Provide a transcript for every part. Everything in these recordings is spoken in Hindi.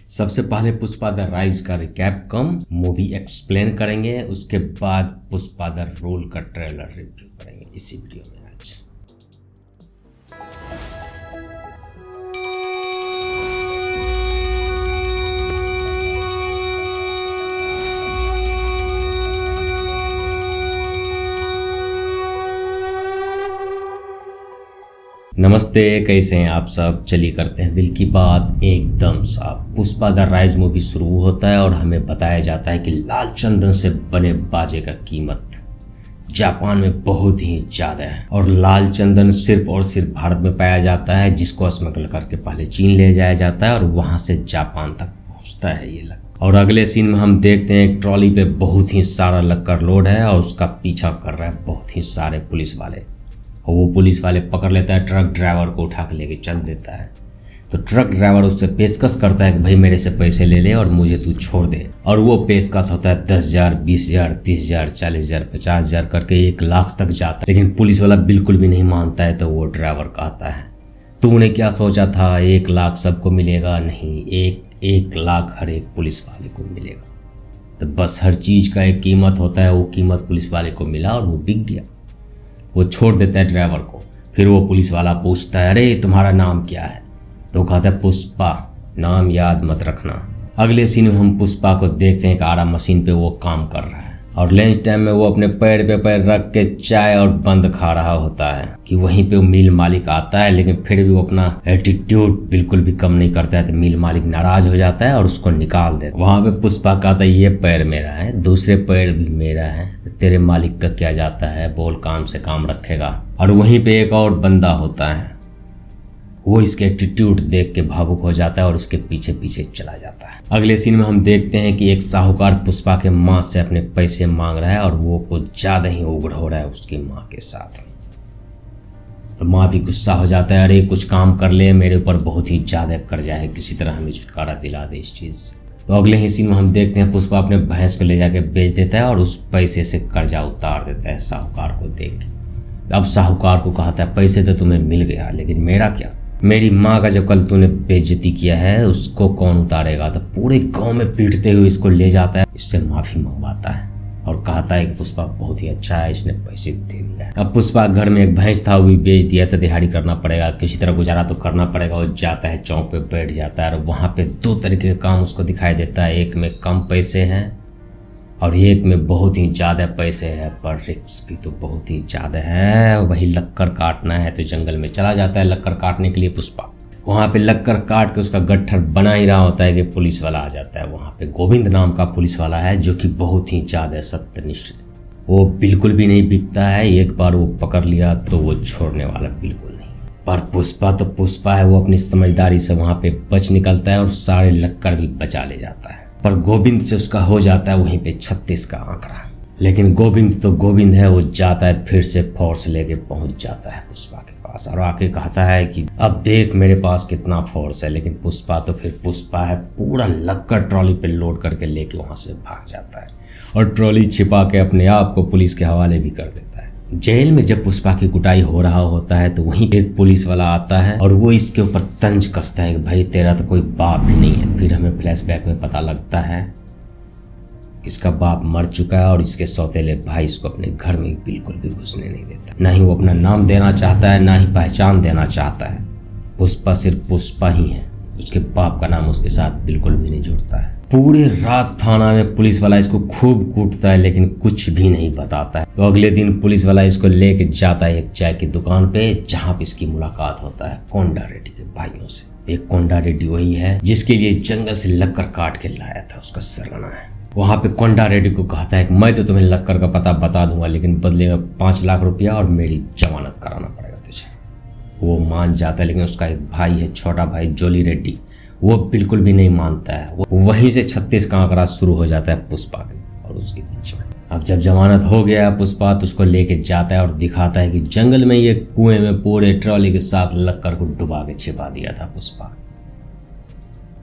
सबसे पहले पुष्पा द राइज का रिकैप कम मूवी एक्सप्लेन करेंगे, उसके बाद पुष्पा द रोल का ट्रेलर रिव्यू करेंगे इसी वीडियो में आज। नमस्ते, कैसे हैं आप सब। चलिए करते हैं दिल की बात एकदम साफ। पुष्पा द राइज मूवी शुरू होता है और हमें बताया जाता है कि लाल चंदन से बने बाजे का कीमत जापान में बहुत ही ज़्यादा है और लाल चंदन सिर्फ और सिर्फ भारत में पाया जाता है, जिसको स्मगल करके पहले चीन ले जाया जाता है और वहाँ से जापान तक पहुँचता है ये लक्कर। और अगले सीन में हम देखते हैं एक ट्रॉली पे बहुत ही सारा लक्कर लोड है और उसका पीछा कर रहा है बहुत ही सारे पुलिस वाले। और वो पुलिस वाले पकड़ लेता है, ट्रक ड्राइवर को उठा के लेके चल देता है। तो ट्रक ड्राइवर उससे पेशकश करता है कि भाई मेरे से पैसे ले ले और मुझे तू छोड़ दे। और वो पेशकश होता है 10,000, 20,000, 30,000, 40,000, 50,000 करके 1 लाख तक जाता है। लेकिन पुलिस वाला बिल्कुल भी नहीं मानता है। तो वो ड्राइवर कहता है तूने क्या सोचा था 1 लाख सबको मिलेगा? नहीं, एक लाख हर एक पुलिस वाले को मिलेगा। तो बस हर चीज़ का एक कीमत होता है, वो कीमत पुलिस वाले को मिला और वो बिक गया। वो छोड़ देता है ड्राइवर को। फिर वो पुलिस वाला पूछता है अरे तुम्हारा नाम क्या है? तो कहता है पुष्पा, नाम याद मत रखना। अगले सीन में हम पुष्पा को देखते हैं कि आरा मशीन पे वो काम कर रहा है और लंच टाइम में वो अपने पैर पे पैर रख के चाय और बंद खा रहा होता है कि वहीं पे वो मिल मालिक आता है। लेकिन फिर भी वो अपना एटीट्यूड बिल्कुल भी कम नहीं करता है। तो मिल मालिक नाराज हो जाता है और उसको निकाल देता है। वहाँ पे पुष्पा कहता है ये पैर मेरा है, दूसरे पैर भी मेरा है, तेरे मालिक का क्या जाता है, बोल काम से काम रखेगा। और वहीं पे एक और बंदा होता है, वो इसके एटीट्यूड देख के भावुक हो जाता है और उसके पीछे पीछे चला जाता है। अगले सीन में हम देखते हैं कि एक साहूकार पुष्पा के माँ से अपने पैसे मांग रहा है और वो कुछ ज़्यादा ही उग्र हो रहा है उसकी माँ के साथ। तो माँ भी गुस्सा हो जाता है, अरे कुछ काम कर ले, मेरे ऊपर बहुत ही ज़्यादा कर्जा है, किसी तरह हमें छुटकारा दिला दे इस चीज़ से। तो अगले ही सीन में हम देखते हैं पुष्पा अपने भैंस को ले जाके बेच देता है और उस पैसे से कर्जा उतार देता है साहूकार को देख के। अब साहूकार को कहता है पैसे तो तुम्हें मिल गया, लेकिन मेरा क्या? मेरी माँ का जो कल तूने बेइज्जती किया है उसको कौन उतारेगा? तो पूरे गांव में पीटते हुए इसको ले जाता है, इससे माफ़ी मंगवाता है और कहता है कि पुष्पा बहुत ही अच्छा है, इसने पैसे दे दिया है। अब पुष्पा घर में एक भैंस था, वो भी बेच दिया। तो दिहाड़ी करना पड़ेगा, किसी तरह गुजारा तो करना पड़ेगा। वो जाता है चौक पे बैठ जाता है और वहाँ पे 2 तरीके का काम उसको दिखाई देता है। एक में कम पैसे हैं और एक में बहुत ही ज़्यादा पैसे हैं, पर रिस्क भी तो बहुत ही ज़्यादा है। वही लक्कर काटना है। तो जंगल में चला जाता है लक्कर काटने के लिए पुष्पा। वहाँ पे लक्कर काट के उसका गट्ठर बना ही रहा होता है कि पुलिस वाला आ जाता है। वहाँ पे गोविंद नाम का पुलिस वाला है जो कि बहुत ही ज़्यादा सत्यनिष्ठ, वो बिल्कुल भी नहीं बिकता है। एक बार वो पकड़ लिया तो वो छोड़ने वाला बिल्कुल नहीं। पर पुष्पा तो पुष्पा है, वो अपनी समझदारी से वहाँ पे बच निकलता है और सारे लक्कर भी बचा ले जाता है। पर गोविंद से उसका हो जाता है वहीं पे 36 का आंकड़ा। लेकिन गोविंद तो गोविंद है, वो जाता है फिर से फोर्स लेके पहुंच जाता है पुष्पा के पास और आके कहता है कि अब देख मेरे पास कितना फोर्स है। लेकिन पुष्पा तो फिर पुष्पा है, पूरा लक्कर ट्रॉली पे लोड करके लेके वहां से भाग जाता है और ट्रॉली छिपा के अपने आप को पुलिस के हवाले भी कर देता है। जेल में जब पुष्पा की कुटाई हो रहा होता है तो वहीं एक पुलिस वाला आता है और वो इसके ऊपर तंज कसता है कि भाई तेरा तो कोई बाप ही नहीं है। फिर हमें फ्लैशबैक में पता लगता है कि इसका बाप मर चुका है और इसके सौतेले भाई इसको अपने घर में बिल्कुल भी घुसने नहीं देता। ना ही वो अपना नाम देना चाहता है, ना ही पहचान देना चाहता है। पुष्पा सिर्फ पुष्पा ही है, उसके बाप का नाम उसके साथ बिल्कुल भी नहीं जुड़ता है। पूरी रात थाना में पुलिस वाला इसको खूब कूटता है लेकिन कुछ भी नहीं बताता है। तो अगले दिन पुलिस वाला इसको लेके जाता है एक चाय की दुकान पे, जहाँ पे इसकी मुलाकात होता है कोंडा रेड्डी के भाइयों से। एक कोंडा रेड्डी वही है जिसके लिए जंगल से लक्कर काट के लाया था, उसका सरगना है। वहाँ पे कोंडा रेड्डी को कहता है कि मैं तो तुम्हें लक्कर का पता बता दूंगा, लेकिन बदले में 5 लाख रुपया और मेरी जमानत कराना पड़ेगा तुझे। वो मान जाता है, लेकिन उसका एक भाई है, छोटा भाई जोली रेड्डी, वो बिल्कुल भी नहीं मानता है। वो वहीं से 36 का आंकड़ा शुरू हो जाता है पुष्पा के और उसके बीच में। अब जब जमानत हो गया पुष्पा तो उसको लेके जाता है और दिखाता है कि जंगल में ये कुएं में पूरे ट्रॉली के साथ लक्कर को डुबा के छिपा दिया था पुष्पा।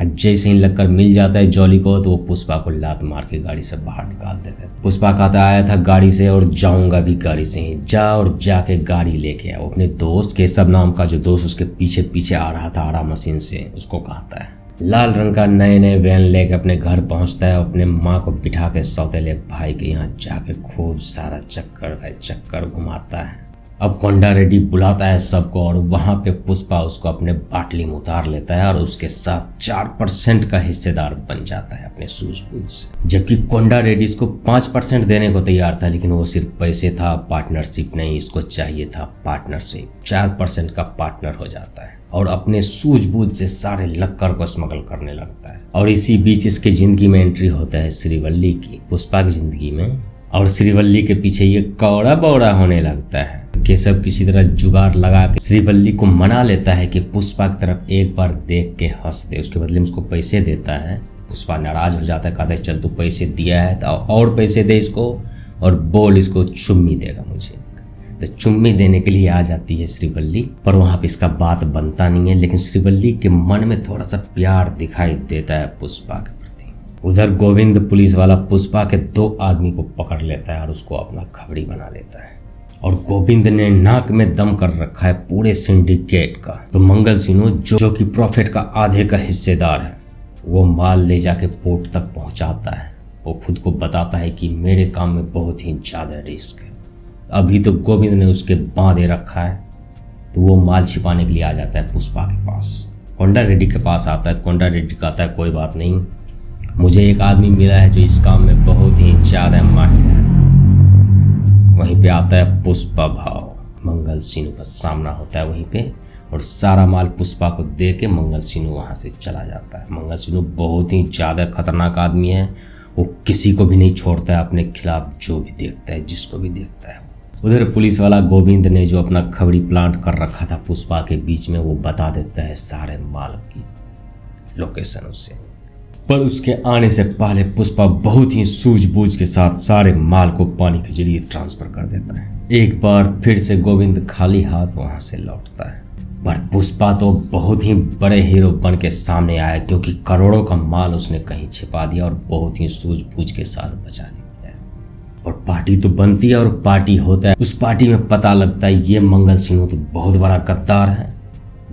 जैसे ही लक्कर मिल जाता है जॉली को तो वो पुष्पा को लात मार के गाड़ी से बाहर निकाल देता है। पुष्पा कहता आया था गाड़ी से और जाऊंगा भी गाड़ी से ही, जा और जाके गाड़ी लेके आओ। अपने दोस्त केशव नाम का जो दोस्त उसके पीछे पीछे आ रहा था आरा मशीन से, उसको कहता है लाल रंग का नए नए वैन लेके अपने घर पहुंचता है, अपने माँ को बिठा के सौतेले भाई के यहाँ जाके खूब सारा चक्कर घुमाता है। अब कोंडा रेड्डी बुलाता है सबको और वहां पे पुष्पा उसको अपने बाटली में उतार लेता है और उसके साथ 4% का हिस्सेदार बन जाता है अपने सूझबूझ से। जबकि कोंडा रेड्डी इसको 5% देने को तैयार था, लेकिन वो सिर्फ पैसे था, पार्टनरशिप नहीं। इसको चाहिए था पार्टनरशिप। 4% का पार्टनर हो जाता है और अपने सूझबूझ से सारे लक्कर को स्मगल करने लगता है। और इसी बीच इसकी जिंदगी में एंट्री होता है श्रीवल्ली की, पुष्पा की जिंदगी में। और श्रीवल्ली के पीछे ये कौड़ा बौड़ा होने लगता है। केशव किसी तरह जुगाड़ लगा के श्रीवल्ली को मना लेता है कि पुष्पा की तरफ एक बार देख के हंस दे, उसके बदले में उसको पैसे देता है। पुष्पा नाराज हो जाता है, कहता है चल तू पैसे दिया है तो और पैसे दे इसको और बोल इसको चुम्मी देगा मुझे। तो चुम्मी देने के लिए आ जाती है श्रीवल्ली, पर वहां पे इसका बात बनता नहीं है। लेकिन श्रीवल्ली के मन में थोड़ा सा प्यार दिखाई देता है पुष्पा के प्रति। उधर गोविंद पुलिस वाला पुष्पा के 2 आदमी को पकड़ लेता है और उसको अपना खबरी बना लेता है। और गोविंद ने नाक में दम कर रखा है पूरे सिंडिकेट का। तो मंगल सिन्हू जो कि प्रॉफिट का आधे का हिस्सेदार है, वो माल ले जाके पोर्ट तक पहुंचाता है। वो खुद को बताता है कि मेरे काम में बहुत ही ज्यादा रिस्क है। अभी तो गोविंद ने उसके बांधे रखा है, तो वो माल छिपाने के लिए आ जाता है पुष्पा के पास। कोंडा रेड्डी के पास आता है तो कोंडा रेड्डी कहता है कोई बात नहीं, मुझे एक आदमी मिला है जो इस काम में बहुत ही ज्यादा माहिर है। वहीं पे आता है पुष्पा भाव, मंगल सिन्हू का सामना होता है वहीं पे और सारा माल पुष्पा को दे के मंगल सिन्हू वहां से चला जाता है। मंगल सिन्हू बहुत ही ज्यादा खतरनाक आदमी है, वो किसी को भी नहीं छोड़ता है अपने खिलाफ, जो भी देखता है जिसको भी देखता है। उधर पुलिस वाला गोविंद ने जो अपना खबरी प्लांट कर रखा था पुष्पा के बीच में, वो बता देता है सारे माल की लोकेशन उसे। पर उसके आने से पहले पुष्पा बहुत ही सूझबूझ के साथ सारे माल को पानी के जरिए ट्रांसफर कर देता है। एक बार फिर से गोविंद खाली हाथ वहां से लौटता है, पर पुष्पा तो बहुत ही बड़े हीरो बन के सामने आया, क्योंकि करोड़ों का माल उसने कहीं छिपा दिया और बहुत ही सूझबूझ के साथ बचा लिया। और पार्टी तो बनती है और पार्टी होता है। उस पार्टी में पता लगता है ये मंगल सिन्हू तो बहुत बड़ा गद्दार है,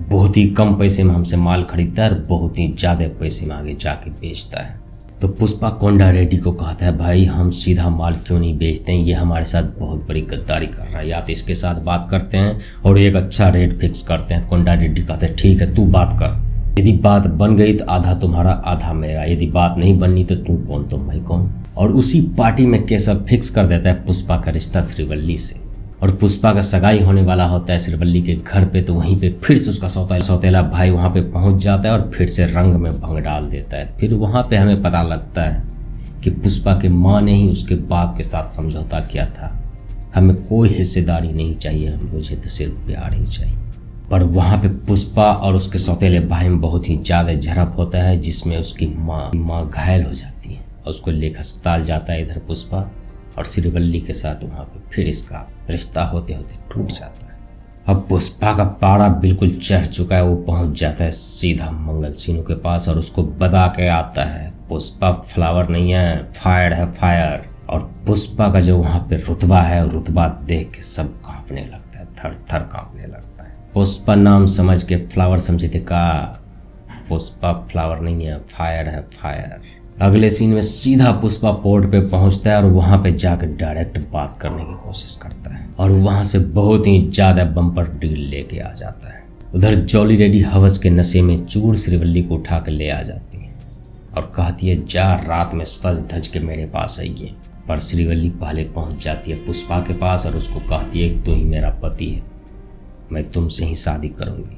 बहुत ही कम पैसे में हमसे माल खरीदता है और बहुत ही ज्यादा पैसे में आगे जाके बेचता है। तो पुष्पा कोंडा रेड्डी को कहता है भाई हम सीधा माल क्यों नहीं बेचते हैं, ये हमारे साथ बहुत बड़ी गद्दारी कर रहा है, या तो इसके साथ बात करते हैं और एक अच्छा रेट फिक्स करते हैं। तो कोंडा रेड्डी कहते हैं ठीक है तू बात कर, यदि बात बन गई तो आधा तुम्हारा आधा मेरा, यदि बात नहीं बननी तो तू कौन तो मैं कौन। और उसी पार्टी में केशव फिक्स कर देता है पुष्पा का रिश्ता श्रीवल्ली से। और पुष्पा का सगाई होने वाला होता है श्रीवल्ली के घर पे, तो वहीं पे फिर से उसका सौतेला भाई वहां पे पहुंच जाता है और फिर से रंग में भंग डाल देता है। फिर वहां पे हमें पता लगता है कि पुष्पा के माँ ने ही उसके बाप के साथ समझौता किया था, हमें कोई हिस्सेदारी नहीं चाहिए, मुझे तो सिर्फ प्यार ही चाहिए। पर वहां पे पुष्पा और उसके सौतेले भाई में बहुत ही ज्यादा झड़प होता है, जिसमें उसकी माँ घायल हो जाती है और उसको लेकर अस्पताल जाता है इधर पुष्पा, और श्रीवल्ली के साथ वहां पे फिर इसका रिश्ता होते होते टूट जाता है। अब पुष्पा का पारा बिल्कुल चढ़ चुका है, वो पहुंच जाता है सीधा मंगल सिन्हू के पास और उसको बता के आता है पुष्पा फ्लावर नहीं है, फायर है फायर। और पुष्पा का जो वहां पे रुतबा है, रुतबा देख के सब कांपने लगता है, थर थर कांपने लगता है। पुष्पा नाम समझ के फ्लावर समझे थे का, पुष्पा फ्लावर नहीं है, फायर है फायर। अगले सीन में सीधा पुष्पा पोर्ट पे पहुंचता है और वहां पे जाकर डायरेक्ट बात करने की कोशिश करता है और वहां से बहुत ही ज्यादा बम्पर डील लेके आ जाता है। उधर जॉली रेड्डी हवस के नशे में चूर श्रीवल्ली को उठा कर ले आ जाती है और कहती है जा रात में सज धज के मेरे पास आइए। पर श्रीवल्ली पहले पहुंच जाती है पुष्पा के पास और उसको कहती है तू ही मेरा पति है, मैं तुमसे ही शादी करूंगी।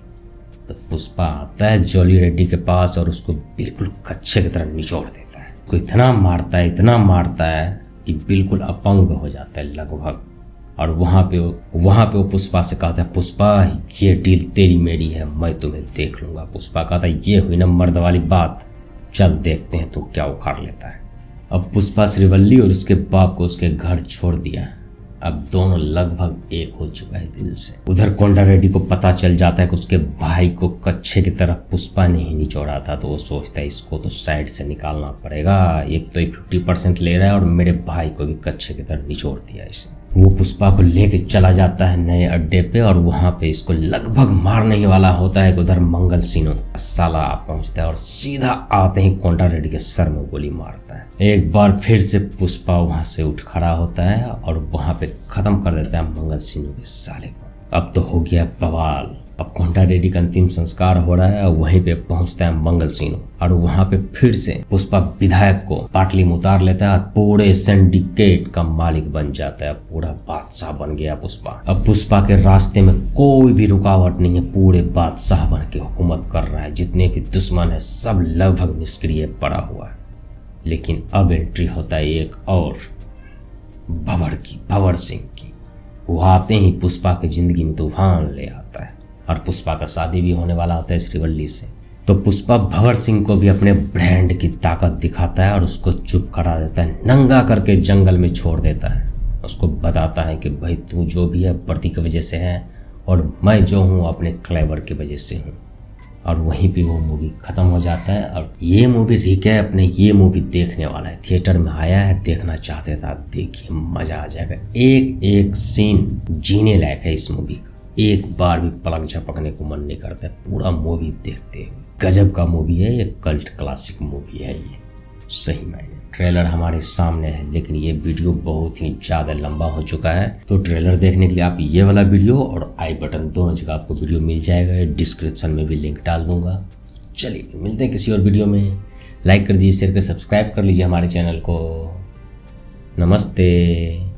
तो पुष्पा आता है जॉली रेड्डी के पास और उसको बिल्कुल कच्चे की तरह निचोड़ देता है। उसको इतना मारता है कि बिल्कुल अपंग हो जाता है लगभग। और वहां पे वो पुष्पा से कहता है पुष्पा ये डील तेरी मेरी है, मैं तुम्हें देख लूंगा। पुष्पा कहता है ये हुई ना मर्द वाली बात, चल देखते हैं तू क्या उखाड़ लेता है। अब पुष्पा श्रीवल्ली और उसके बाप को उसके घर छोड़ दिया, अब दोनों लगभग एक हो चुका है दिल से। उधर कोंडा रेड्डी को पता चल जाता है कि उसके भाई को कच्चे की तरफ पुष्पा ने ही निचोड़ा था, तो वो सोचता है इसको तो साइड से निकालना पड़ेगा, एक तो 50% ले रहा है और मेरे भाई को भी कच्चे की तरफ निचोड़ दिया इसे। वो पुष्पा को लेके चला जाता है नए अड्डे पे और वहां पे इसको लगभग मारने ही वाला होता है कि उधर मंगल सिन्हा साला पहुंचता है और सीधा आते ही कोंडा रेड्डी के सर में गोली मारता है। एक बार फिर से पुष्पा वहां से उठ खड़ा होता है और वहां पे खत्म कर देता है मंगल सिन्हा के साले को। अब तो हो गया बवाल। अब कोंडा रेड्डी का अंतिम संस्कार हो रहा है और वहीं पे पहुंचता है मंगल सिन्हा और वहां पे फिर से पुष्पा विधायक को पाटली में उतार लेता है और पूरे सिंडिकेट का मालिक बन जाता है। पूरा बादशाह बन गया पुष्पा। अब पुष्पा के रास्ते में कोई भी रुकावट नहीं है, पूरे बादशाह बन के हुकूमत कर रहा है। जितने भी दुश्मन है सब लगभग निष्क्रिय पड़ा हुआ है। लेकिन अब एंट्री होता है एक और भंवर सिंह की। वो आते ही पुष्पा की जिंदगी में तूफान ले आता है और पुष्पा का शादी भी होने वाला होता है श्रीवल्ली से। तो पुष्पा भंवर सिंह को भी अपने ब्रांड की ताकत दिखाता है और उसको चुप करा देता है, नंगा करके जंगल में छोड़ देता है। उसको बताता है कि भाई तू जो भी है वर्दी की वजह से है और मैं जो हूँ अपने क्लेवर की वजह से हूँ। और वहीं पे वो मूवी खत्म हो जाता है। और ये मूवी रिके अपने ये मूवी देखने वाला है, थिएटर में आया है, देखना चाहते थे आप देखिए, मजा आ जाएगा। एक एक सीन जीने लायक है इस मूवी का, एक बार भी पलक झपकने को मन नहीं करता। पूरा मूवी देखते हुए गजब का मूवी है, ये कल्ट क्लासिक मूवी है ये सही मायने। ट्रेलर हमारे सामने है लेकिन ये वीडियो बहुत ही ज़्यादा लंबा हो चुका है, तो ट्रेलर देखने के लिए आप ये वाला वीडियो और आई बटन दोनों जगह आपको वीडियो मिल जाएगा। डिस्क्रिप्शन में भी लिंक डाल दूंगा। चलिए मिलते हैं किसी और वीडियो में। लाइक कर दीजिए, शेयर कर, सब्सक्राइब कर लीजिए हमारे चैनल को। नमस्ते।